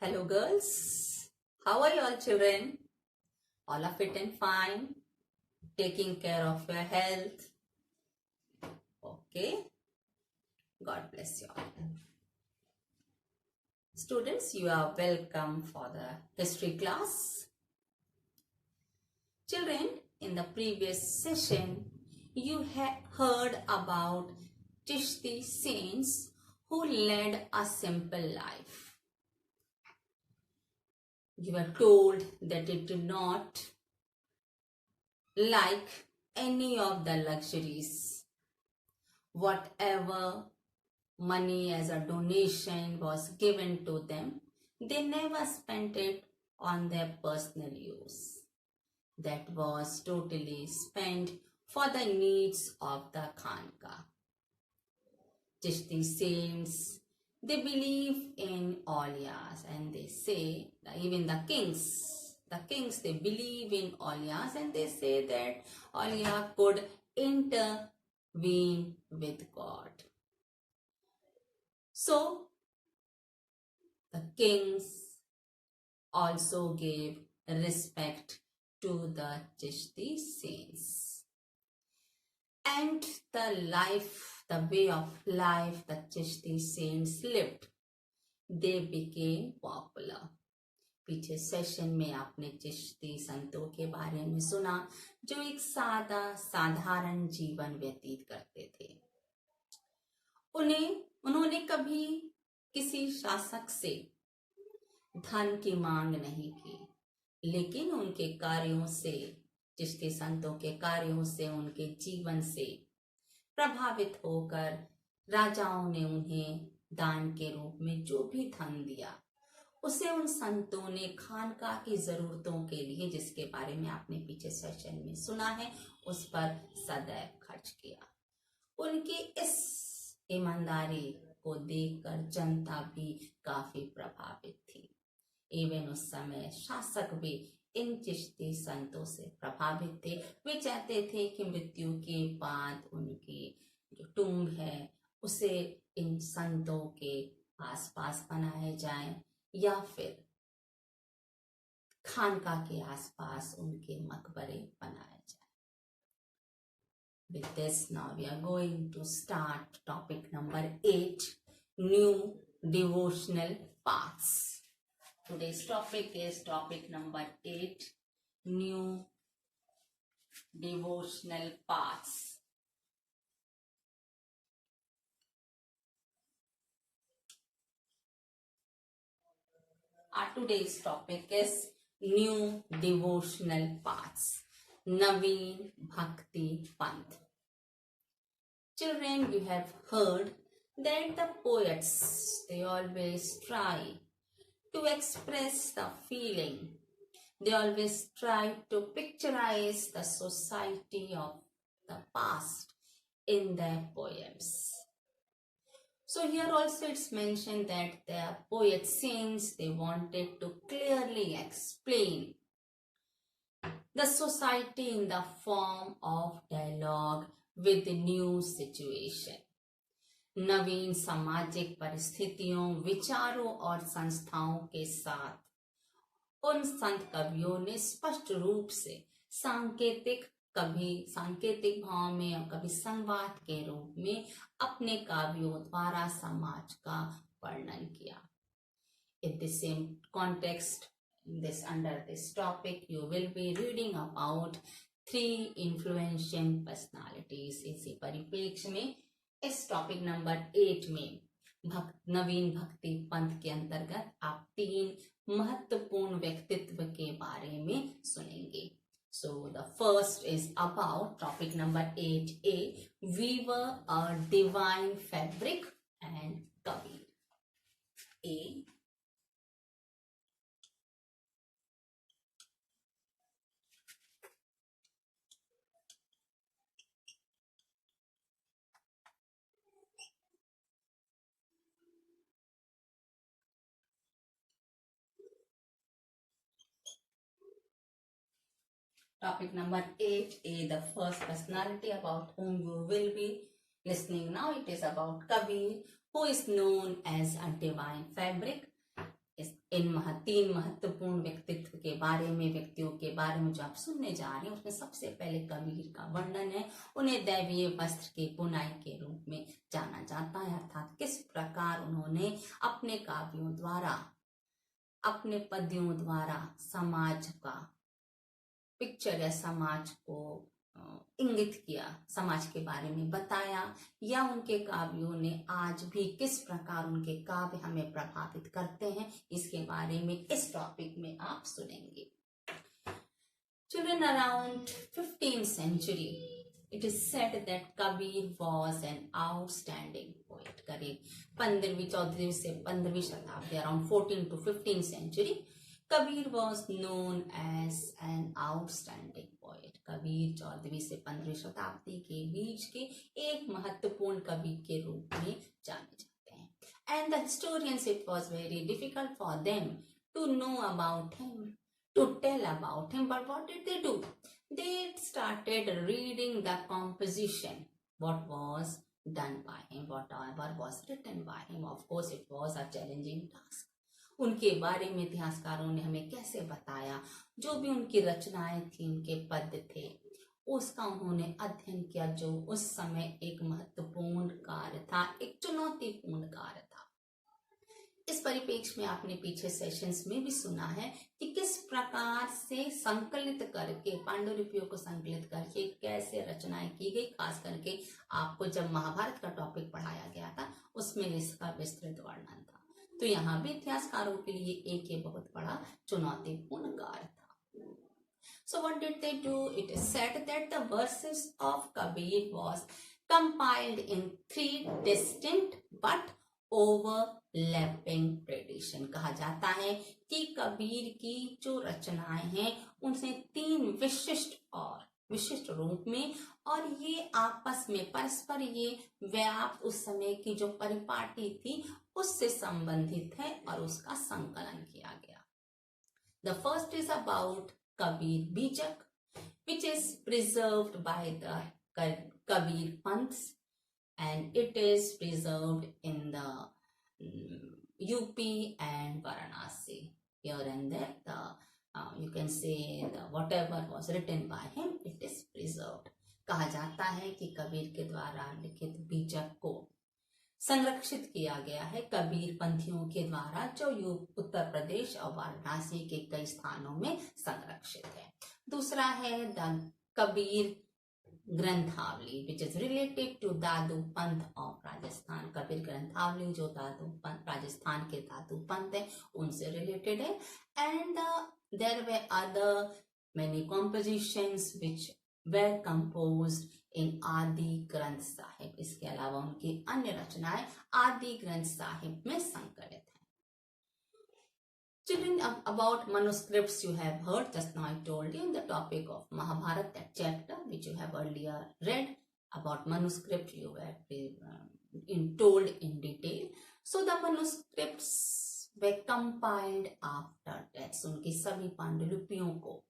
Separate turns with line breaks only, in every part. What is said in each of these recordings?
Hello girls, how are you all children? All are fit and fine, taking care of your health. Okay, God bless you all. Students, you are welcome for the history class. Children, in the previous session, you had heard about Chishti saints who led a simple life. You were told that it did not like any of the luxuries. Whatever money as a donation was given to them, they never spent it on their personal use. That was totally spent for the needs of the Khanka. Chishti saints, they believe in awliyas, and they say that even the kings, they believe in awliyas, and they say that awliya could intervene with God. So the kings also gave respect to the Chishti saints. And the way of life the Chishti saints lived, they became popular. पीछे session में आपने चिश्ती संतों के बारे में सुना जो एक साधारण जीवन व्यतीत करते थे। उन्होंने कभी किसी शासक से धन की मांग नहीं की, लेकिन उनके कार्यों से, चिश्ती संतों के कार्यों से, उनके जीवन से प्रभावित होकर राजाओं ने उन्हें दान के रूप में जो भी धन दिया, उसे उन संतों ने खानका की जरूरतों के लिए, जिसके बारे में आपने पीछे सेशन में सुना है, उस पर सदैव खर्च किया। उनकी इस ईमानदारी को देखकर जनता भी काफी प्रभावित थी। एवं उस समय शासक भी इन चिश्ती संतों से प्रभावित थे। वे चाहते थे कि मृत्यु के बाद उनकी जो टुम्ब है उसे इन संतों के आसपास बनाया जाए या फिर खानका के आसपास उनके मकबरे बनाए जाए। With this, now we are going to start topic number 8, new devotional paths. Today's topic is topic number 8, new devotional paths. Our today's topic is new devotional paths, Naveen Bhakti Panth. Children, you have heard that the poets, they always try to express the feeling. They always try to picturize the society of the past in their poems. So here also it's mentioned that the poet saints, they wanted to clearly explain the society in the form of dialogue with the new situation. नवीन सामाजिक परिस्थितियों, विचारों और संस्थाओं के साथ उन संत कवियों ने स्पष्ट रूप से कभी सांकेतिक भाव में और कभी संवाद के रूप में अपने काव्यों द्वारा समाज का वर्णन किया। In the same context, under this topic, you will be reading about 3 influential personalities. इसी परिप्रेक्ष्य में इस टॉपिक नंबर 8 में नवीन भक्ति पंथ के अंतर्गत आप 3 महत्वपूर्ण व्यक्तित्व के बारे में सुनेंगे। So the first is about topic number 8A, weaver a divine fabric and Kabir. A. Topic number 8A, the first personality about whom you will be listening now, it is about Kabir, who is known as a divine fabric. तीन महत्वपूर्ण व्यक्तियों के बारे में जो आप सुनने जा रहे हैं, उसमें सबसे पहले कबीर का वर्णन है। उन्हें दैवीय वस्त्र की बुनाई के रूप में जाना जाता है, अर्थात किस प्रकार उन्होंने अपने काव्यों द्वारा, अपने पद्यों द्वारा समाज का पिक्चर या समाज को इंगित किया, समाज के बारे में बताया, या उनके काव्यों ने आज भी किस प्रकार उनके काव्य हमें प्रभावित करते हैं, इसके बारे में इस टॉपिक में आप सुनेंगे। Children, around 15th century, it is said that Kabir was an outstanding poet. करीब 15वीं से 15वीं शताब्दी, around 14th to 15th century, Kabir was known as an outstanding poet. Kabir 14वीं से 15वीं शताब्दी के बीच के एक महत्वपूर्ण कवि के रूप में जाने जाते हैं. And the historians, it was very difficult for them to know about him, to tell about him. But what did they do? They started reading the composition, what was done by him, whatever was written by him. Of course, it was a challenging task. उनके बारे में इतिहासकारों ने हमें कैसे बताया, जो भी उनकी रचनाएं थी, उनके पद्य थे, उसका उन्होंने अध्ययन किया, जो उस समय एक महत्वपूर्ण कार्य था, एक चुनौतीपूर्ण कार्य था. इस परिप्रेक्ष्य में आपने पीछे सेशंस में भी सुना है कि किस प्रकार से संकलित करके, पांडुलिपियों को संकलित करके कैसे रचनाएं की गई. खास करके आपको जब महाभारत का टॉपिक पढ़ाया गया था, उसमें इसका विस्तृत वर्णन था. तो यहाँ भी इतिहासकारों के लिए एक ये बहुत बड़ा चुनौतीपूर्ण कार्य था. So what did they do? It is said that the verses of Kabir was compiled in 3 distinct but overlapping tradition. कहा जाता है कि कबीर की जो रचनाएं हैं, उनसे 3 विशिष्ट रूप में, और ये आपस में परस्पर ये व्याप्त उस समय की जो परिपाटी थी उससे संबंधित है, और उसका संकलन किया गया. The first is about Kabir Bijak, which is preserved by the Kabir Panths, and it is preserved in the UP and Varanasi. Here and there, you can say whatever was written by him, it is preserved. कहा जाता है कि कबीर के द्वारा लिखित बीजक को संरक्षित किया गया है कबीर पंथियों के द्वारा, जो उत्तर प्रदेश और वाराणसी के कई स्थानों में संरक्षित है. दूसरा है the Kabir Granthavali, which is related to Dadu Panth of Rajasthan. Kabir ग्रंथावली जो दादू पंथ, राजस्थान के दादू पंथ है, उनसे रिलेटेड है. And their way other many compositions which were composed in आदि ग्रंथ साहिब. इसके अलावा उनकी अन्य रचनाएं आदि ग्रंथ साहिब में संकलित हैं. Children, about manuscripts you have heard, just now I told you in the topic of Mahabharata, that chapter which you have earlier read about manuscript, you were told in detail. So the manuscripts were compiled after death. उनकी सभी पांडुलिपियों को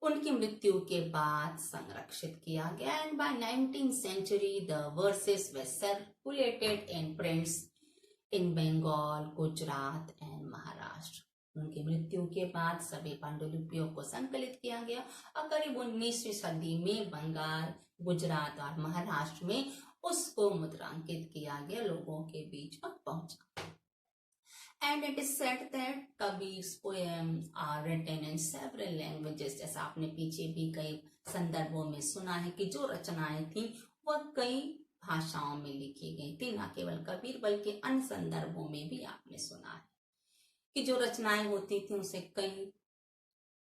उनकी मृत्यु के बाद संरक्षित किया गया. And by 19th century the verses were circulated in prints in Bengal, Gujarat and Maharashtra. उनकी मृत्यु के बाद सभी पांडुलिपियों को संकलित किया गया, और करीब 19वीं सदी में बंगाल, गुजरात और महाराष्ट्र में उसको मुद्रांकित किया गया, लोगों के बीच में पहुंचा. And it is said that Kabir's poems are written in several languages. जैसा आपने पीछे भी कई संदर्भों में सुना है कि जो रचनाएं थी वह कई भाषाओं में लिखी गई थी. न केवल कबीर बल्कि अन्य संदर्भों में भी आपने सुना है कि जो रचनाएं होती थी उसे कई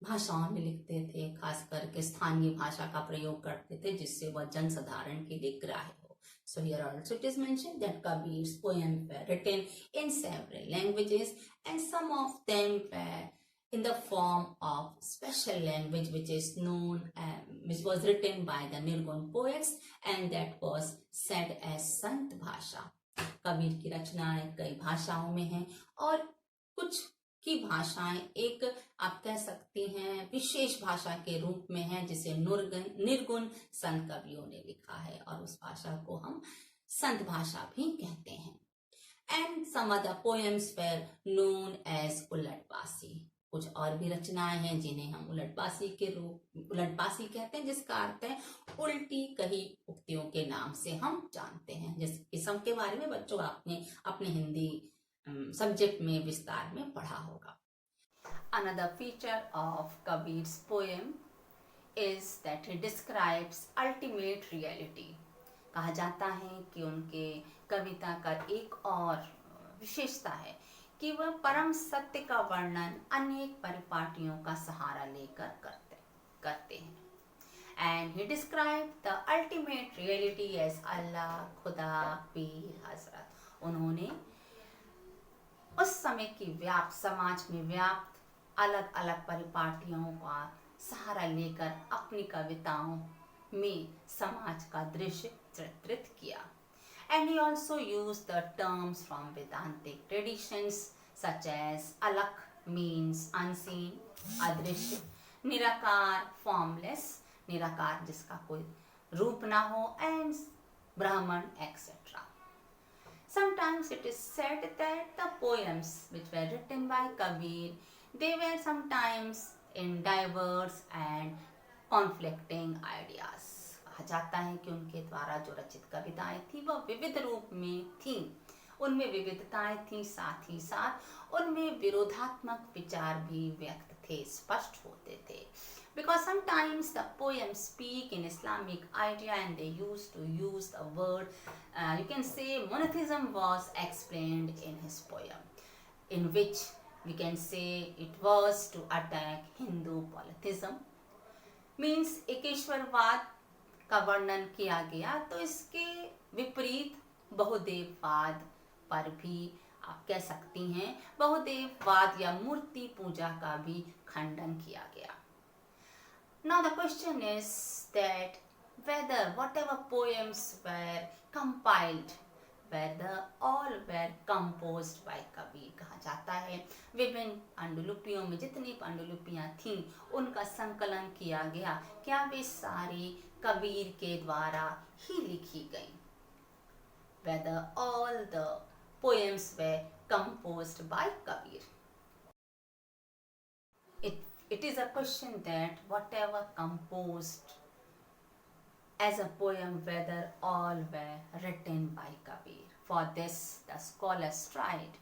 भाषाओं में लिखते थे, खास करके स्थानीय भाषा का प्रयोग करते थे, जिससे वह जनसाधारण के लिए ग्राह्य हो. So here also it is mentioned that Kabir's poems were written in several languages, and some of them were in the form of special language which is known, which was written by the Nirgun poets, and that was said as Sant Bhasha. Kabir की रचनाएं कई भाषाओं में हैं, और कुछ की भाषाएं एक आप कह सकती हैं विशेष भाषा के रूप में है, जिसे निर्गुण संत कवियों ने लिखा है, और उस भाषा को हम संत भाषा भी कहते हैं. and some other poems were known as उलटबासी। कुछ और भी रचनाएं हैं जिन्हें हम उलटबासी कहते हैं, जिसका अर्थ है उल्टी कही उक्तियों के नाम से हम जानते हैं। जिस किस्म के बारे में बच्चों आपने अपने हिंदी सब्जेक्ट में विस्तार में पढ़ा होगा। Another feature of Kabir's poem is that he describes ultimate reality। कहा जाता है कि उनके कविता का एक और विशेषता है कि वह परम सत्य का वर्णन अनेक परिपाटियों का सहारा लेकर करते हैं। And he describe the ultimate reality as Allah, Khuda, Pir, हजरत। उन्होंने उस समय की समाज में व्याप्त अलग अलग परिपाटियों का सहारा लेकर अपनी कविताओं में समाज का दृश्य चित्रित किया। And he also used the terms from Vedantic traditions such as alak means unseen, adrishya, निराकार formless, निराकार जिसका कोई रूप ना हो, and brahman etc. Sometimes it is said that the poems which were written by Kabir, they were sometimes in diverse and conflicting ideas। कहा जाता है कि उनके द्वारा जो रचित कविताएं थी वह विविध रूप में थीं, उनमें विविधताएं थीं, साथ ही साथ उनमें विरोधात्मक विचार भी व्यक्त थे, स्पष्ट होते थे। Because sometimes the poems speak in Islamic idea and they used to use the word, you can say monotheism was explained in his poem, in which we can say it was to attack Hindu polytheism, means एकेश्वरवाद का वर्णन किया गया। तो इसके विपरीत बहुदेववाद पर भी आप कह सकती हैं, बहुदेववाद या मूर्ति पूजा का भी खंडन किया गया। Now the question is that whether whatever poems were compiled, whether all were composed by Kabir। कहा जाता है विभिन्न पांडुलिपियों में जितनी पांडुलिपियां थीं उनका संकलन किया गया, क्या वे सारी कबीर के द्वारा ही लिखी गई। Whether all the poems were composed by Kabir। It is a question that whatever composed as a poem, whether all were written by Kabir। For this, the scholars tried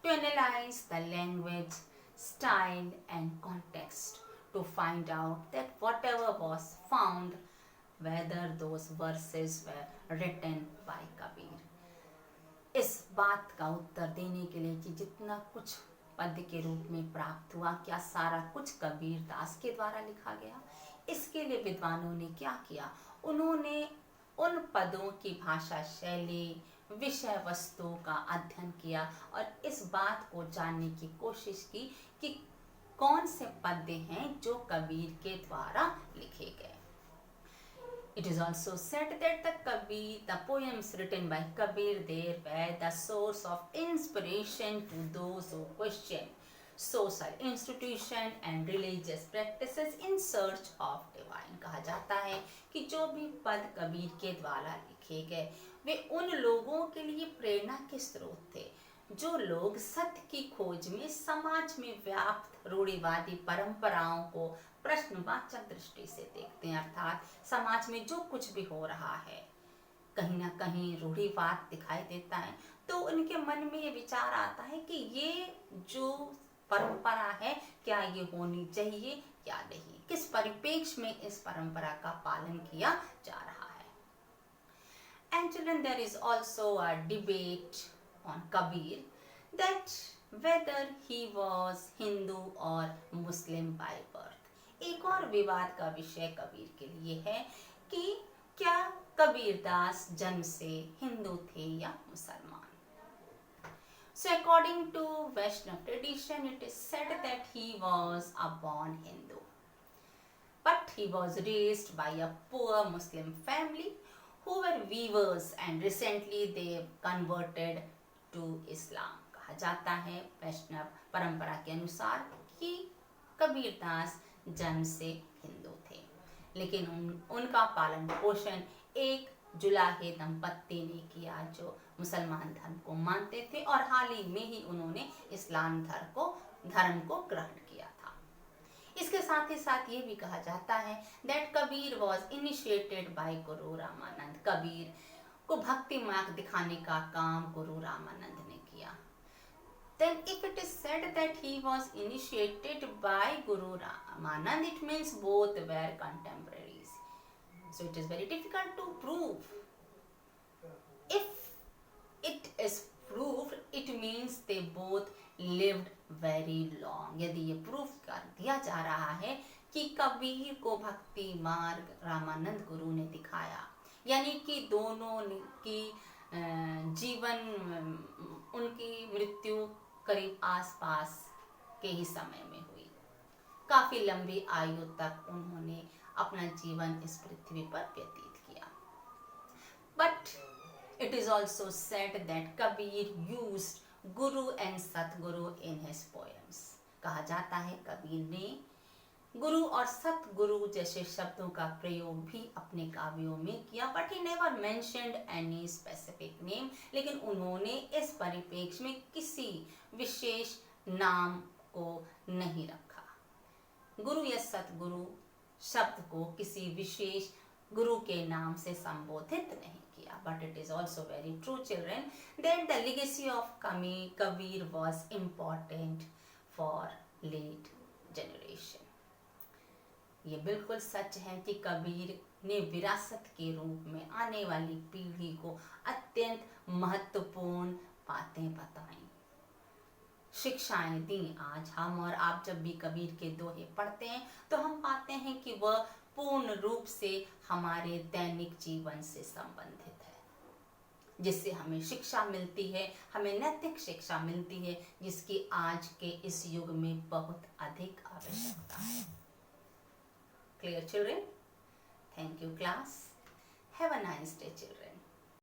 to analyze the language, style and context to find out that whatever was found, whether those verses were written by Kabir। इस बात का उत्तर देने के लिए कि जितना कुछ पद्य के रूप में प्राप्त हुआ, क्या सारा कुछ कबीर दास के द्वारा लिखा गया। इसके लिए विद्वानों ने क्या किया, उन्होंने उन पदों की भाषा शैली, विषय वस्तु का अध्ययन किया और इस बात को जानने की कोशिश की कि कौन से पद्य हैं जो कबीर के द्वारा लिखे गए। It is also said that the poems written by Kabir, they were the source of inspiration to those who question social institution and religious practices in search of divine। कहा जाता है कि जो भी पद कबीर के द्वारा लिखे गए वे उन लोगों के लिए प्रेरणा के स्रोत थे जो लोग सत्य की खोज में समाज में व्याप्त रूढ़िवादी परंपराओं को प्रश्नवाचक दृष्टि से देखते हैं। अर्थात समाज में जो कुछ भी हो रहा है कहीं ना कहीं रूढ़िवाद दिखाई देता है, तो उनके मन में ये विचार आता है कि ये जो परंपरा है क्या ये होनी चाहिए या नहीं, किस परिप्रेक्ष्य में इस परंपरा का पालन किया जा रहा है। And children, there is also a debate on Kabir that whether he was Hindu or Muslim by birth। एक और विवाद का विषय कबीर के लिए है कि क्या कबीर दास जन्म से हिंदू थे या मुसलमान। So according to Vaishnav tradition, it is said that he was a born Hindu, but he was raised by a poor Muslim family who were weavers and recently they converted to Islam। कहा जाता है वैष्णव परंपरा के अनुसार कि कबीर दास जन्म से हिंदू थे, लेकिन उनका पालन पोषण एक जुलाहे दंपत्ति ने किया जो मुसलमान धर्म को मानते थे और हाल ही में ही उन्होंने इस्लाम धर्म को ग्रहण किया था। इसके साथ ही साथ ये भी कहा जाता है that Kabir was initiated by गुरु रामानंद। कबीर को भक्ति मार्ग दिखाने का काम गुरु रामानंद ने किया। Then if it is said that he was initiated by Guru Ramanand, it means both were contemporaries. So it is very difficult to prove. If it is proved, it means they both lived very long. यदि ये proof कर दिया जा रहा है कि कबीर को भक्ति मार्ग रामानंद गुरु ने दिखाया, यानी कि दोनों की जीवन, उनकी मृत्यु करीब आसपास के ही समय में हुई। काफी लंबी आयु तक उन्होंने अपना जीवन इस पृथ्वी पर व्यतीत किया। But it is also said that Kabir used Guru and Satguru in his poems. कहा जाता है कबीर ने गुरु और सतगुरु जैसे शब्दों का प्रयोग भी अपने काव्यों में किया, but he never mentioned any specific name. लेकिन उन्होंने इस परिप्रेक्ष्य में किसी विशेष नाम को नहीं रखा। गुरु या सतगुरु शब्द को किसी विशेष गुरु के नाम से संबोधित नहीं किया। But it is also very true children that the legacy of Kabir was important for late generation. ये बिल्कुल सच है कि कबीर ने विरासत के रूप में आने वाली पीढ़ी को अत्यंत महत्वपूर्ण बातें बताई, शिक्षाएं दी। आज हम और आप जब भी कबीर के दोहे पढ़ते हैं तो हम पाते हैं कि वह पूर्ण रूप से हमारे दैनिक जीवन से संबंधित है, जिससे हमें शिक्षा मिलती है, हमें नैतिक शिक्षा मिलती है, जिसकी आज के इस युग में बहुत अधिक आवश्यकता है। Clear children? Thank you class. Have a nice day children.